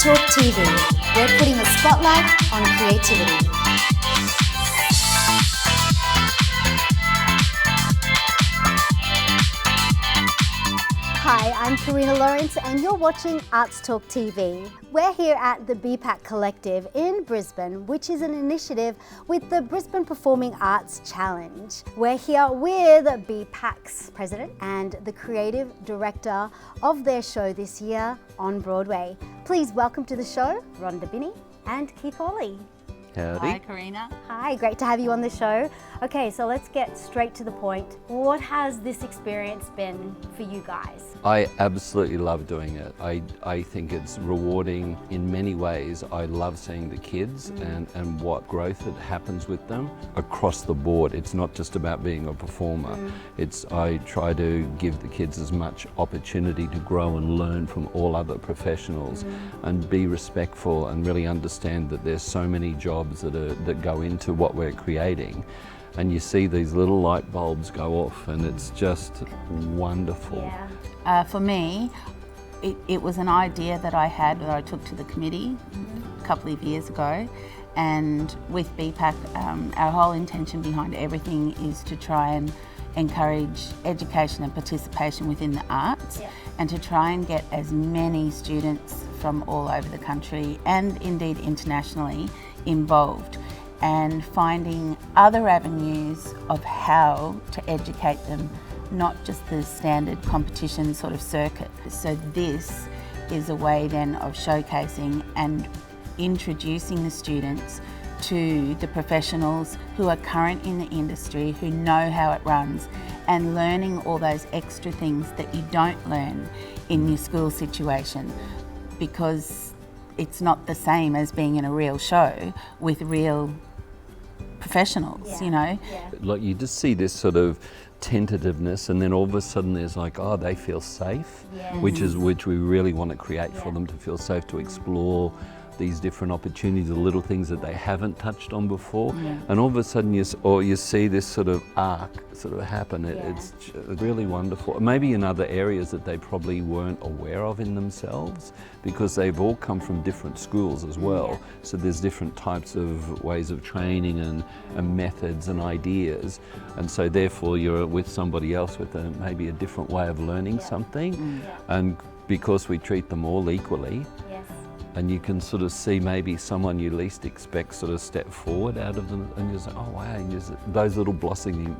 Talk TV. We're putting a spotlight on creativity. Hi, I'm Karina Lawrence and you're watching Arts Talk TV. We're here at the BPAC Collective in Brisbane, which is an initiative with the Brisbane Performing Arts Challenge. We're here with BPAC's president and the creative director of their show this year on Broadway. Please welcome to the show, Rhonda, Binnie and Keith Hawley. Howdy. Hi, Karina. Hi, great to have you on the show. Okay, so let's get straight to the point. What has this experience been for you guys? I absolutely love doing it. I think it's rewarding in many ways. I love seeing the kids and what growth that happens with them across the board. It's not just about being a performer. I try to give the kids as much opportunity to grow and learn from all other professionals and be respectful and really understand that there's so many jobs that go into what we're creating. And you see these little light bulbs go off and it's just wonderful. Yeah. For me, it was an idea that I had that I took to the committee a couple of years ago. And with BPAC, our whole intention behind everything is to try and encourage education and participation within the arts and to try and get as many students from all over the country and indeed internationally involved, and finding other avenues of how to educate them, not just the standard competition sort of circuit. So this is a way then of showcasing and introducing the students to the professionals who are current in the industry, who know how it runs, and learning all those extra things that you don't learn in your school situation, because it's not the same as being in a real show with real professionals, you know. Like you just see this sort of tentativeness and then all of a sudden there's like, oh, they feel safe, which we really want to create for them, to feel safe to explore these different opportunities, the little things that they haven't touched on before. And all of a sudden you see this sort of arc sort of happen. It's really wonderful. Maybe in other areas that they probably weren't aware of in themselves, because they've all come from different schools as well. So there's different types of ways of training and methods and ideas. And so therefore you're with somebody else with maybe a different way of learning something. And because we treat them all equally, and you can sort of see maybe someone you least expect sort of step forward out of them, and you're like, oh wow, and those little blossoming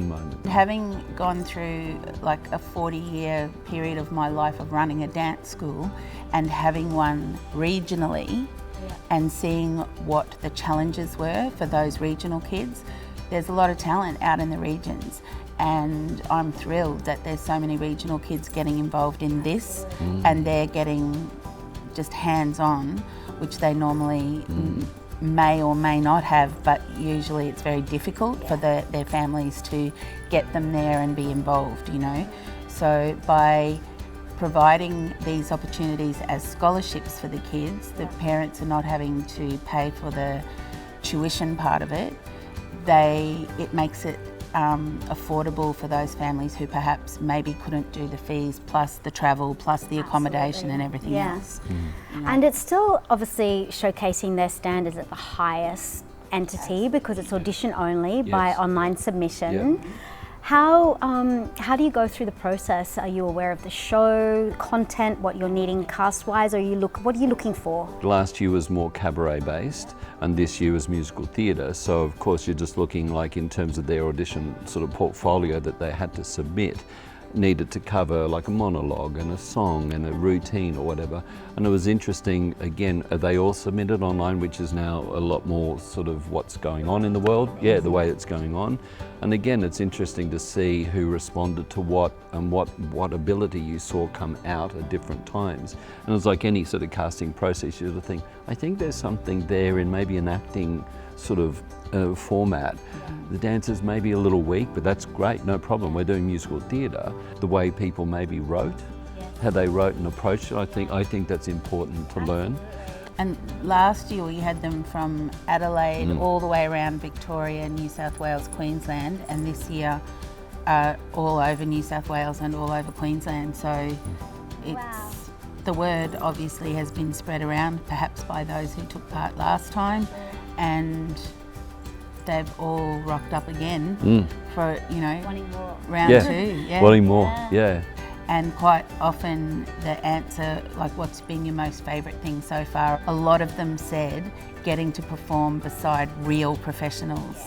moments. Having gone through like a 40-year period of my life of running a dance school and having one regionally and seeing what the challenges were for those regional kids, there's a lot of talent out in the regions. And I'm thrilled that there's so many regional kids getting involved in this and they're getting just hands-on, which they normally may or may not have, but usually it's very difficult for their families to get them there and be involved, you know. So by providing these opportunities as scholarships for the kids, the parents are not having to pay for the tuition part of it. It makes it affordable for those families who perhaps maybe couldn't do the fees, plus the travel, plus the accommodation and everything else. You know? And it's still obviously showcasing their standards at the highest entity, because it's audition only by online submission. How do you go through the process? Are you aware of the show, content, what you're needing cast-wise? What are you looking for? Last year was more cabaret-based, and this year was musical theatre. So of course you're just looking like in terms of their audition sort of portfolio that they had to submit, needed to cover like a monologue and a song and a routine or whatever. And it was interesting, again, they all submitted online, which is now a lot more sort of what's going on in the world, the way it's going on. And again, it's interesting to see who responded to what and what ability you saw come out at different times. And it was like any sort of casting process, you sort of think, I think there's something there in maybe an acting sort of format. The dancers may be a little weak, but that's great, no problem. We're doing musical theatre. The way people maybe wrote, how they wrote and approached it, I think that's important to learn. And last year we had them from Adelaide all the way around Victoria, New South Wales, Queensland, and this year all over New South Wales and all over Queensland. So it's The word obviously has been spread around, perhaps by those who took part last time, and they've all rocked up again for, you know, Wanting more. round two. Yeah. Wanting more, yeah. And quite often the answer, like, what's been your most favourite thing so far? A lot of them said getting to perform beside real professionals,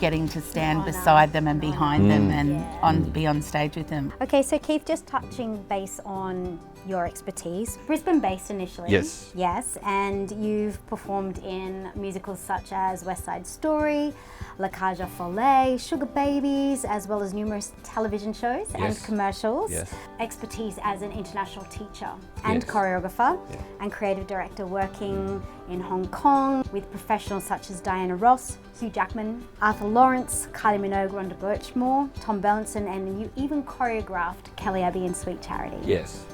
getting to stand beside them and behind them and be on stage with them. Okay, so Keith, just touching base on your expertise, Brisbane-based initially. Yes. Yes, and you've performed in musicals such as West Side Story, La Cage aux Folles, Sugar Babies, as well as numerous television shows and commercials. Yes. Expertise as an international teacher and Yes. choreographer and creative director, working in Hong Kong with professionals such as Diana Ross, Hugh Jackman, Arthur Lawrence, Kylie Minogue, Rhonda Birchmore, Tom Bellinson, and you even choreographed Kelly Abbey in Sweet Charity. Yes.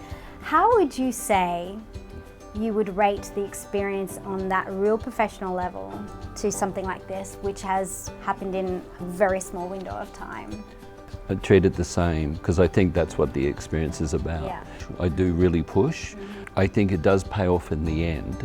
How would you say you would rate the experience on that real professional level to something like this, which has happened in a very small window of time? I treat it the same because I think that's what the experience is about. Yeah. I do really push. I think it does pay off in the end.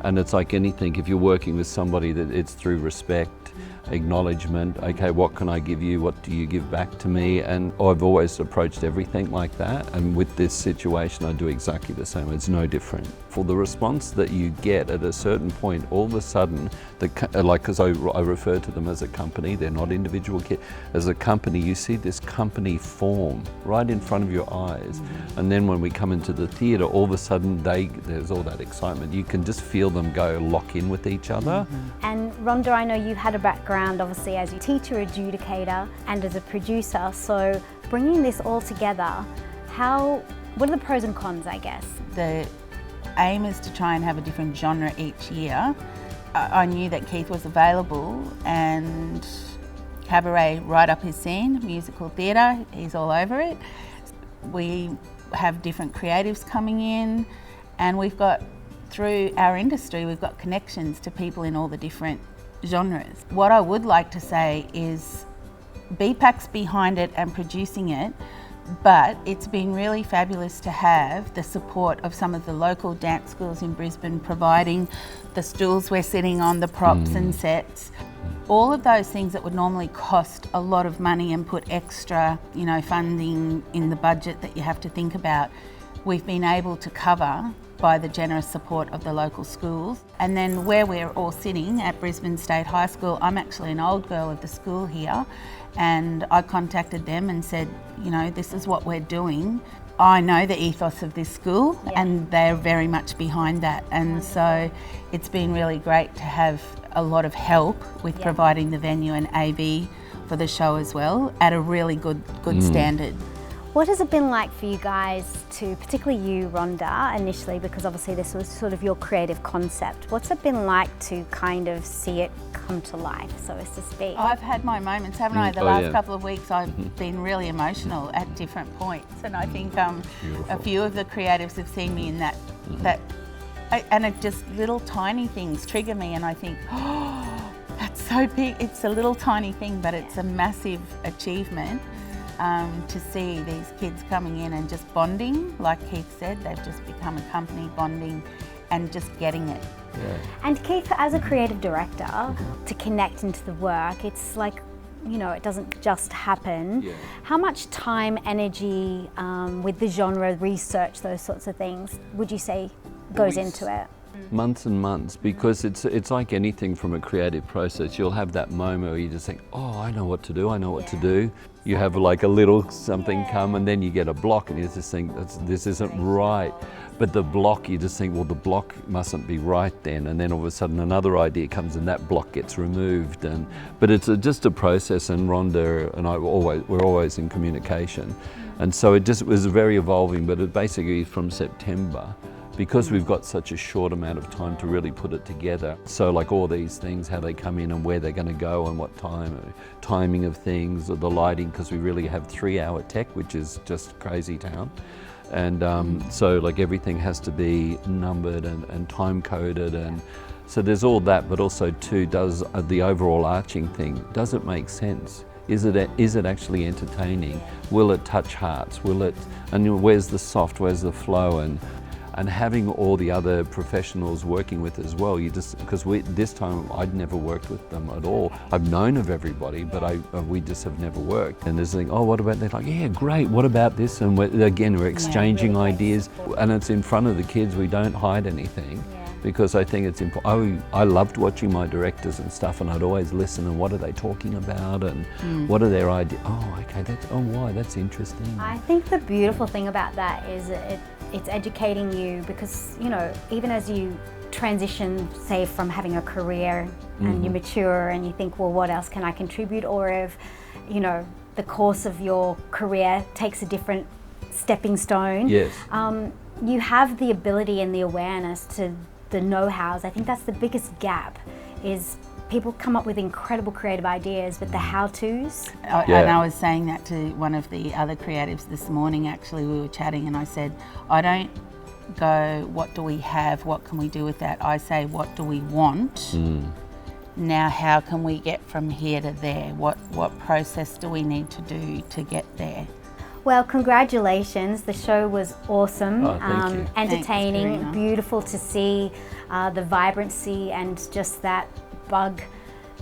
And it's like anything, if you're working with somebody, that it's through respect, acknowledgement. Okay, what can I give you? What do you give back to me? And I've always approached everything like that. And with this situation, I do exactly the same. It's no different. For the response that you get at a certain point, all of a sudden, because I refer to them as a company, they're not individual kids. As a company, you see this company form right in front of your eyes. And then when we come into the theatre, all of a sudden there's all that excitement. You can just feel them lock in with each other. And Rhonda, I know you had a background obviously as a teacher, adjudicator, and as a producer. So bringing this all together, what are the pros and cons, I guess? The aim is to try and have a different genre each year. I knew that Keith was available, and cabaret right up his scene, musical theatre, he's all over it. We have different creatives coming in, and we've got, through our industry, we've got connections to people in all the different genres. What I would like to say is BPAC's behind it and producing it, but it's been really fabulous to have the support of some of the local dance schools in Brisbane, providing the stools we're sitting on, the props and sets. All of those things that would normally cost a lot of money and put extra, funding in the budget that you have to think about, we've been able to cover by the generous support of the local schools. And then where we're all sitting at Brisbane State High School, I'm actually an old girl of the school here, and I contacted them and said, this is what we're doing. I know the ethos of this school and they're very much behind that. And so it's been really great to have a lot of help with providing the venue and AV for the show as well at a really good standard. What has it been like for you guys to, particularly you, Rhonda, initially, because obviously this was sort of your creative concept. What's it been like to kind of see it come to life, so as to speak? I've had my moments, haven't I? The last couple of weeks I've been really emotional at different points, and I think a few of the creatives have seen me in that and it just little tiny things trigger me, and I think, oh, that's so big. It's a little tiny thing, but it's a massive achievement. To see these kids coming in and just bonding, like Keith said, they've just become a company, bonding and just getting it. Yeah. And Keith, as a creative director, to connect into the work, it's like, it doesn't just happen. Yeah. How much time, energy with the genre, research, those sorts of things, would you say goes into it? Months and months, because it's like anything from a creative process. You'll have that moment where you just think, oh, I know what to do, I know what to do. You have like a little something come, and then you get a block and you just think, this isn't right. But the block, you just think, well, the block mustn't be right then. And then all of a sudden another idea comes and that block gets removed. But it's just a process, and Rhonda and I we're always in communication. And so it just was very evolving, but it basically from September, because we've got such a short amount of time to really put it together. So like all these things, how they come in and where they're going to go and what timing of things, or the lighting, because we really have 3-hour tech, which is just crazy town. And so like everything has to be numbered and time coded, and so there's all that, but also too, does the overall arching thing, does it make sense? Is it actually entertaining? Will it touch hearts? And where's the soft, where's the flow? And and having all the other professionals working with as well. You just, because this time I'd never worked with them at all. I've known of everybody, but we just have never worked. And there's like, oh, what about, they're like, yeah, great, what about this? And we're exchanging ideas, and it's in front of the kids. We don't hide anything. Because I think it's important. I loved watching my directors and stuff, and I'd always listen, and what are they talking about, and what are their ideas? Oh, okay, why? That's interesting. I think the beautiful thing about that is it's educating you, because, you know, even as you transition, say, from having a career and you mature and you think, well, what else can I contribute? Or if, you know, the course of your career takes a different stepping stone. Yes. You have the ability and the awareness to the know-hows. I think that's the biggest gap, is people come up with incredible creative ideas, but the how-tos. And I was saying that to one of the other creatives this morning, actually. We were chatting and I said, I don't go, what do we have, what can we do with that? I say, what do we want? Now how can we get from here to there? What process do we need to do to get there? Well, congratulations. The show was awesome, thank you. entertaining, Thanks, beautiful to see, the vibrancy and just that bug,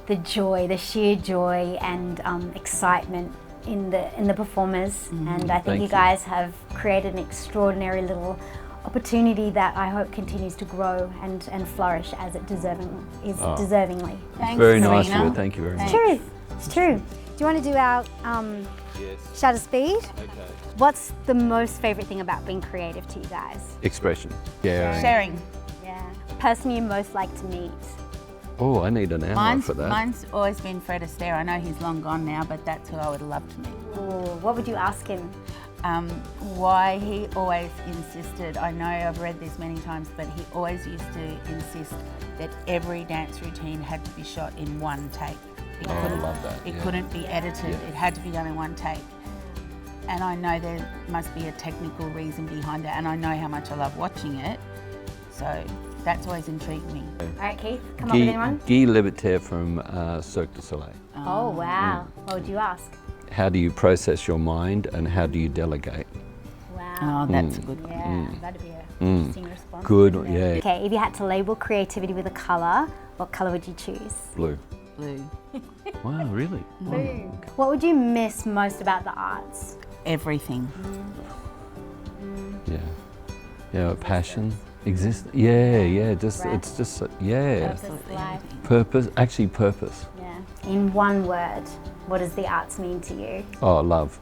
the joy, the sheer joy and excitement in the performers. And I think you guys have created an extraordinary little opportunity that I hope continues to grow and flourish as it deservingly. Thanks, Very nice Serena. of you. Thank you very much. True. It's true. Do you want to do our shutter speed? Okay. What's the most favourite thing about being creative to you guys? Expression. Yeah. Sharing. Yeah. Person you most like to meet? Oh, I need an hour for that. Mine's always been Fred Astaire. I know he's long gone now, but that's who I would love to meet. Ooh, what would you ask him? Why he always insisted, I know I've read this many times, but he always used to insist that every dance routine had to be shot in one take. I love that. It couldn't be edited, it had to be done in one take. And I know there must be a technical reason behind that, and I know how much I love watching it, so that's always intrigued me. All right, Keith, come up with anyone? Guy Libertaire from Cirque du Soleil. Oh, wow. What would you ask? How do you process your mind, and how do you delegate? Wow. Oh, that's a good one. Yeah, that'd be an interesting response. Good, wouldn't it? yeah. Okay, if you had to label creativity with a colour, what colour would you choose? Blue. Blue. Wow, really? Blue. What would you miss most about the arts? Everything. Yeah. Yeah, passion. Exist. Yeah. Just Breath. it's just yeah. Purpose, life. Purpose. Actually, purpose. Yeah. In one word, what does the arts mean to you? Oh, love.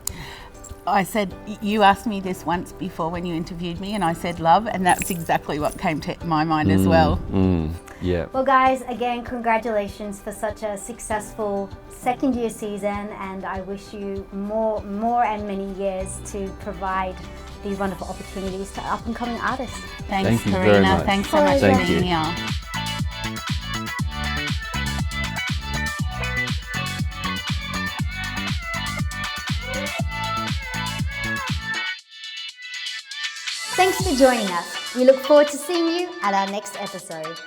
I said, you asked me this once before when you interviewed me, and I said love, and that's exactly what came to my mind as well. Yeah. Well, guys, again, congratulations for such a successful second-year season, and I wish you more and many years to provide these wonderful opportunities to up-and-coming artists. Thanks, Thank you Karina. very much. Thanks so much Thank for being you. here. Thanks for joining us. We look forward to seeing you at our next episode.